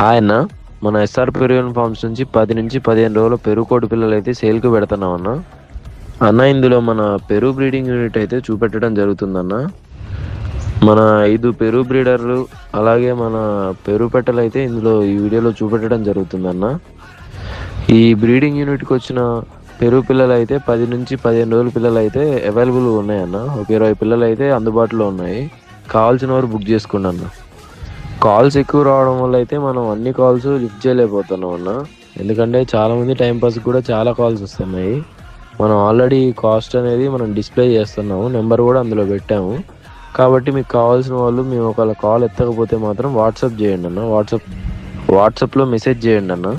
Hi అన్న. మన SR పెరుగు ఫార్మ్స్ నుంచి 10 నుంచి 15 రోజుల పెరుగు కోడి పిల్లలు అయితే సేల్కి పెడుతున్నాం అన్న. ఇందులో మన పెరుగు బ్రీడింగ్ యూనిట్ అయితే చూపెట్టడం జరుగుతుందన్న. మన 5 పెరుగు బ్రీడర్లు అలాగే మన పెరుగు పెట్టలు అయితే ఇందులో ఈ వీడియోలో చూపెట్టడం జరుగుతుందన్న. ఈ బ్రీడింగ్ యూనిట్కి వచ్చిన పెరుగు పిల్లలు అయితే 10 నుంచి 15 రోజుల పిల్లలు అయితే అవైలబుల్ ఉన్నాయన్న. ఒక 20 పిల్లలు అయితే అందుబాటులో ఉన్నాయి. కావాల్సిన వారు బుక్ చేసుకోండి అన్న. కాల్స్ ఎక్కువ రావడం వల్ల అయితే మనం అన్ని కాల్స్ లిఫ్ట్ చేయలేకపోతున్నాం అన్న. ఎందుకంటే చాలామంది టైంపాస్ కూడా చాలా కాల్స్ వస్తున్నాయి. మనం ఆల్రెడీ కాస్ట్ అనేది మనం డిస్ప్లే చేస్తున్నాము, నెంబర్ కూడా అందులో పెట్టాము. కాబట్టి మీకు కావాల్సిన వాళ్ళు మేము ఒకవేళ కాల్ ఎత్తకపోతే మాత్రం వాట్సాప్ చేయండి అన్న. వాట్సాప్లో మెసేజ్ చేయండి అన్న.